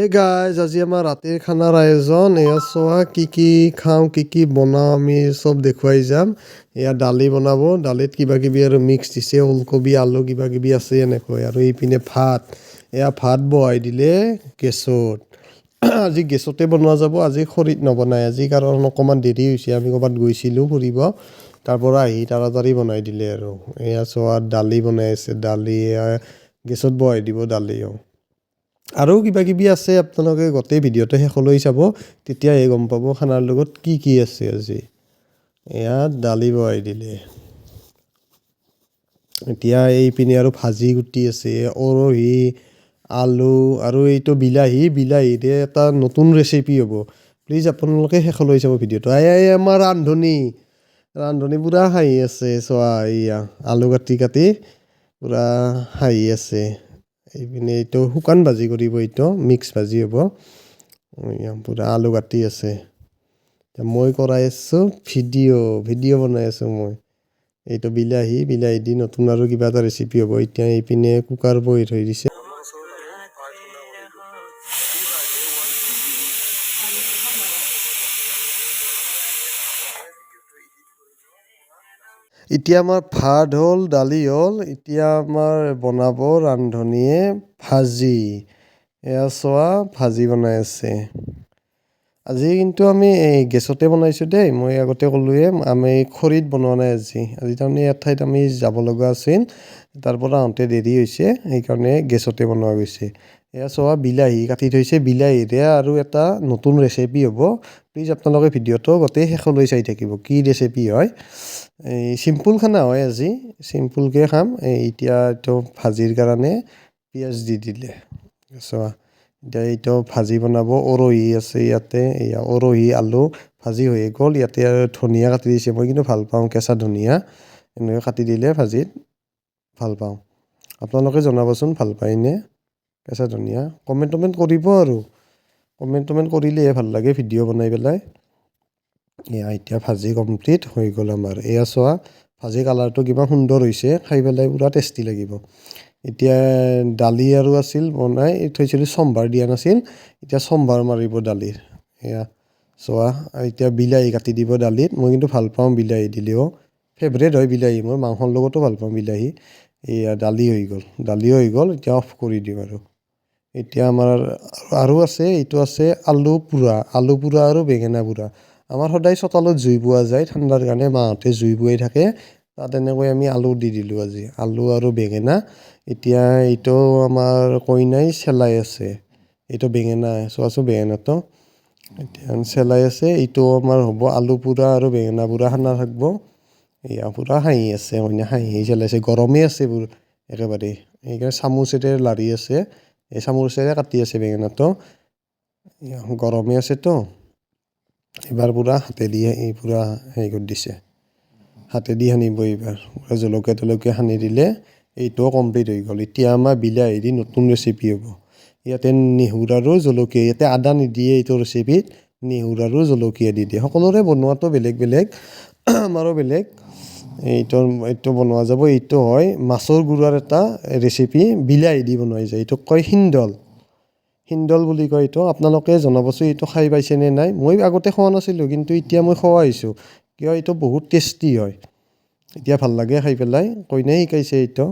Hey guys আজি আমাৰ ৰাতিৰ খানাৰ আয়োজন এয়া চোৱা কি খাওঁ কি বনাওঁ আমি চব দেখুৱাই যাম এয়া দালি বনাব দালিত কিবা কিবি আৰু মিক্স দিছে ওলকবি আলু কিবা কিবি আছে এনেকৈ আৰু এইপিনে ভাত এয়া ভাত বহাই দিলে গেছত আজি গেছতে বনোৱা যাব আজি খৰিত নবনাই আজি কাৰণ অকণমান দেৰি হৈছে আমি ক'ৰবাত গৈছিলোঁ ফুৰিব তাৰ পৰা আহি তাড়াতাড়ি বনাই দিলে আৰু এয়া চোৱা দালি বনাই আছে দালি এয়া গেছত বহাই দিব দালিও আৰু কিবা কিবি আছে আপোনালোকে গোটেই ভিডিঅ'টো শেষলৈ চাব তেতিয়াহে গম পাব খানাৰ লগত কি আছে আজি এয়া দালি বহাই দিলে এতিয়া এইপিনে আৰু ভাজি গুটি আছে উৰহি আলু আৰু এইটো বিলাহীৰে এটা নতুন ৰেচিপি হ'ব প্লিজ আপোনালোকে শেষলৈ চাব ভিডিঅ'টো এই আমাৰ ৰান্ধনী পূৰা হাঁহি আছে চোৱা এইয়া আলু কাটি পূৰা হাঁহি আছে এইপিনে এইটো শুকান ভাজি কৰিব এইটো মিক্স ভাজি হ'ব পূৰা আলু কাটি আছে মই কৰাই আছোঁ ভিডিঅ' বনাই আছোঁ মই এইটো বিলাহী দি নতুন আৰু কিবা এটা ৰেচিপি হ'ব এতিয়া এইপিনে কুকাৰ বহি থৈ দিছে এতিয়া আমাৰ ভাত হ'ল দালি হ'ল এতিয়া আমাৰ বনাব ৰান্ধনীয়ে ভাজি এয়া চোৱা ভাজি বনাই আছে আজি কিন্তু আমি গেছতে বনাইছোঁ দেই মই আগতে ক'লোৱে আমি খৰিত বনোৱা নাই আজি তাৰমানে এঠাইত আমি যাব লগা আছিল তাৰ পৰা আহোঁতে দেৰি হৈছে সেইকাৰণে গেছতে বনোৱা গৈছে এয়া চোৱা বিলাহী কাটি থৈছে বিলাহীৰে আৰু এটা নতুন ৰেচিপি হ'ব প্লিজ আপোনালোকে ভিডিঅ'টো গোটেই শেষলৈ চাই থাকিব কি ৰেচিপি হয় এই চিম্পুল খানা হয় আজি চিম্পুলকৈ খাম এতিয়া এইটো ভাজিৰ কাৰণে পিঁয়াজ দি দিলে চোৱা এতিয়া এইটো ভাজি বনাব উৰহি আছে ইয়াতে এয়া উৰহি আলু ভাজি হৈ গ'ল ইয়াতে আৰু ধনিয়া কাটি দিছে মই কিন্তু ভাল পাওঁ কেঁচা ধনিয়া এনেকৈ কাটি দিলে ভাজিত ভাল পাওঁ আপোনালোকে জনাবচোন ভাল পায়নে কেঁচা ধনিয়া কমেণ্ট কৰিব আৰু কমেণ্ট কৰিলেহে ভাল লাগে ভিডিঅ' বনাই পেলাই এয়া এতিয়া ভাজি কমপ্লিট হৈ গ'ল আমাৰ এয়া চোৱা ভাজি কালাৰটো কিমান সুন্দৰ হৈছে খাই পেলাই পূৰা টেষ্টি লাগিব এতিয়া দালি আৰু আছিল বনাই থৈছিলোঁ চম্ভাৰ দিয়া নাছিল এতিয়া চম্ভাৰ মাৰিব দালিৰ এয়া চোৱা এতিয়া বিলাহী কাটি দিব দালিত মই কিন্তু ভাল পাওঁ বিলাহী দিলেও ফেভৰেট হয় বিলাহী মই মাংসৰ লগতো ভাল পাওঁ বিলাহী এয়া দালিও হৈ গ'ল এতিয়া অফ কৰি দিম আৰু এতিয়া আমাৰ আৰু আছে এইটো আছে আলু পোৰা আৰু বেঙেনা পোৰা আমাৰ সদায় চোতালত জুই পোৱা যায় ঠাণ্ডাৰ কাৰণে মাহঁতে জুই পুৱাই থাকে তাত এনেকৈ আমি আলু দি দিলোঁ আজি আলু আৰু বেঙেনা এতিয়া এইটো আমাৰ কইনাই চেলাই আছে এইটো বেঙেনা চোৱাচোন বেঙেনাটো এতিয়া চেলাই আছে এইটো আমাৰ হ'ব আলু পোৰা আৰু বেঙেনা পোৰা খানা থাকিব এয়া পূৰা হাঁহি আছে মানে হাঁহি চেলাইছে গৰমেই আছে একেবাৰে সেইকাৰণে চামুচেৰে লাৰি আছে এই চামুচেৰে কাটি আছে বেঙেনাটো গৰমে আছেতো এইবাৰ পূৰা হাতেদি পূৰা হেৰি কৰি দিছে হাতেদি সানিব এইবাৰ জলকীয়া সানি দিলে এইটোও কমপ্লিট হৈ গ'ল এতিয়া আমাৰ বিলাহী দি নতুন ৰেচিপি হ'ব ইয়াতে নেহুৰ আৰু জলকীয়া ইয়াতে আদা নিদিয়ে এইটো ৰেচিপিত নেহুৰ আৰু জলকীয়া দি দিয়ে সকলোৰে বনোৱাটো বেলেগ আমাৰো বেলেগ এইটো বনোৱা যাব এইটো হয় মাছৰ গুড়াৰ এটা ৰেচিপি বিলাহী দি বনোৱা যায় এইটোক কয় হিন্দল বুলি কয় এইটো আপোনালোকে জনাবচোন এইটো খাই পাইছেনে নাই মই আগতে খোৱা নাছিলোঁ কিন্তু এতিয়া মই খোৱা হৈছোঁ কিয় এইটো বহুত টেষ্টি হয় এতিয়া ভাল লাগে খাই পেলাই কইনাই শিকাইছে এইটো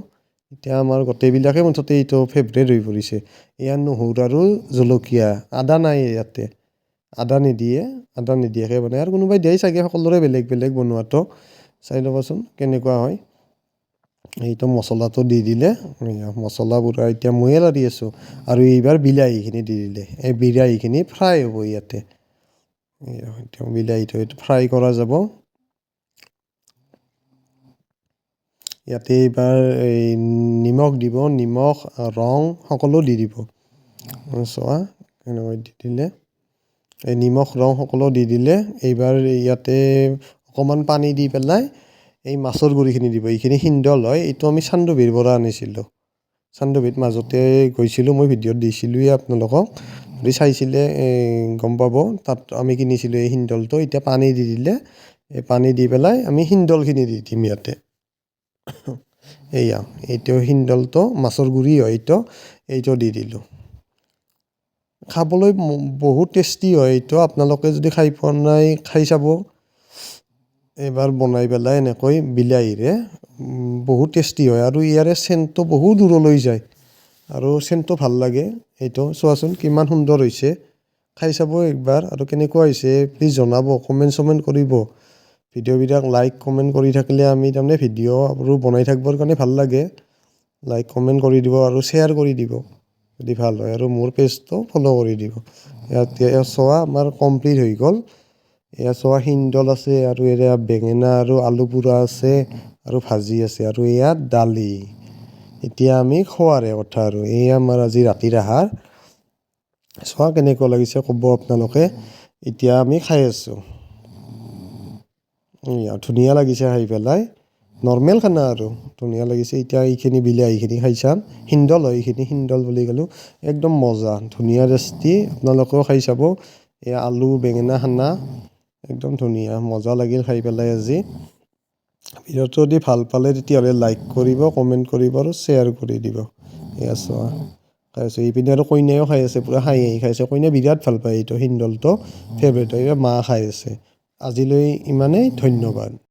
এতিয়া আমাৰ গোটেইবিলাকে মুঠতে এইটো ফেভৰেট হৈ পৰিছে এয়া নহৰু আৰু জলকীয়া আদা নাই ইয়াতে আদা নিদিয়াকৈ বনায় আৰু কোনোবাই দিয়েই চাগে সকলোৰে বেলেগ বনোৱাটো চাই ল'বচোন কেনেকুৱা হয় এইটো মছলাটো দি দিলে মছলা পূৰা এতিয়া ময়ে লাৰি আছোঁ আৰু এইবাৰ বিলাহীখিনি দি দিলে এই বিলাহীখিনি ফ্ৰাই হ'ব ইয়াতে বিলাহীটো ফ্ৰাই কৰা যাব ইয়াতে এইবাৰ এই নিমখ দিব নিমখ ৰং সকলো দি দিব চোৱা এনেকৈ দি দিলে এই নিমখ ৰং সকলো দি দিলে এইবাৰ ইয়াতে অকণমান পানী দি পেলাই এই মাছৰ গুড়িখিনি দিব এইখিনি হিন্দল হয় এইটো আমি চান্দুবীৰ পৰা আনিছিলোঁ চান্দুবীত মাজতে গৈছিলোঁ মই ভিডিঅ'ত দিছিলোঁৱে আপোনালোকক যদি চাইছিলে গম পাব তাত আমি কিনিছিলোঁ এই হিন্দলটো এতিয়া পানী দি দিলে এই পানী দি পেলাই আমি হিন্দলখিনি দি দিম ইয়াতে এইটো হিন্দলটো মাছৰ গুড়ি হয় এইটো দি দিলোঁ খাবলৈ বহুত টেষ্টি হয় এইটো। আপোনালোকে যদি খাই পোৱা নাই খাই চাব এবাৰ বনাই পেলাই এনেকৈ বিলাহীৰে বহুত টেষ্টি হয় আৰু ইয়াৰে চেণ্টটো বহু দূৰলৈ যায় আৰু চেণ্টটো ভাল লাগে। এইটো চোৱাচোন কিমান সুন্দৰ হৈছে, খাই চাব একবাৰ আৰু কেনেকুৱা হৈছে প্লিজ জনাব, কমেণ্ট কৰিব। ভিডিঅ'বিলাক লাইক কমেণ্ট কৰি থাকিলে আমি তাৰমানে ভিডিঅ'বোৰ বনাই থাকিবৰ কাৰণে ভাল লাগে। লাইক কমেণ্ট কৰি দিব আৰু শ্বেয়াৰ কৰি দিব যদি ভাল হয়, আৰু মোৰ পেজটো ফ'ল' কৰি দিব। এয়া চোৱা আমাৰ কমপ্লিট হৈ গ'ল। এয়া চোৱা হিন্দল আছে আৰু এয়া বেঙেনা আৰু আলু পোৰা আছে আৰু ভাজি আছে আৰু এয়া দালি। এতিয়া আমি খোৱাৰে কথা আৰু এয়া আমাৰ আজি ৰাতিৰ আহাৰ। চোৱা কেনেকুৱা লাগিছে ক'ব আপোনালোকে। এতিয়া আমি খাই আছোঁ। ধুনীয়া লাগিছে খাই পেলাই, নৰ্মেল খানা আৰু ধুনীয়া লাগিছে। এতিয়া এইখিনি বিলাহীখিনি খাই চাম, হিন্দল হয় এইখিনি, হিন্দল বুলি ক'লোঁ। একদম মজা ধুনীয়া টেষ্টি, আপোনালোকেও খাই চাব। এয়া আলু বেঙেনা খানা একদম ধুনীয়া মজা লাগিল খাই পেলাই আজি। ভিডিঅ'টো যদি ভাল পালে তেতিয়াহ'লে লাইক কৰিব, কমেণ্ট কৰিব আৰু শ্বেয়াৰ কৰি দিব। এয়া চোৱা খাই আছোঁ। এইপিনে আৰু কইনাইও খাই আছে, পূৰা খাই আছে। কইনাই বিৰাট ভাল পায় এইটো হিন্দলটো, ফেভৰেট হয়, মা খাই আছে। আজিলৈ ইমানেই, ধন্যবাদ।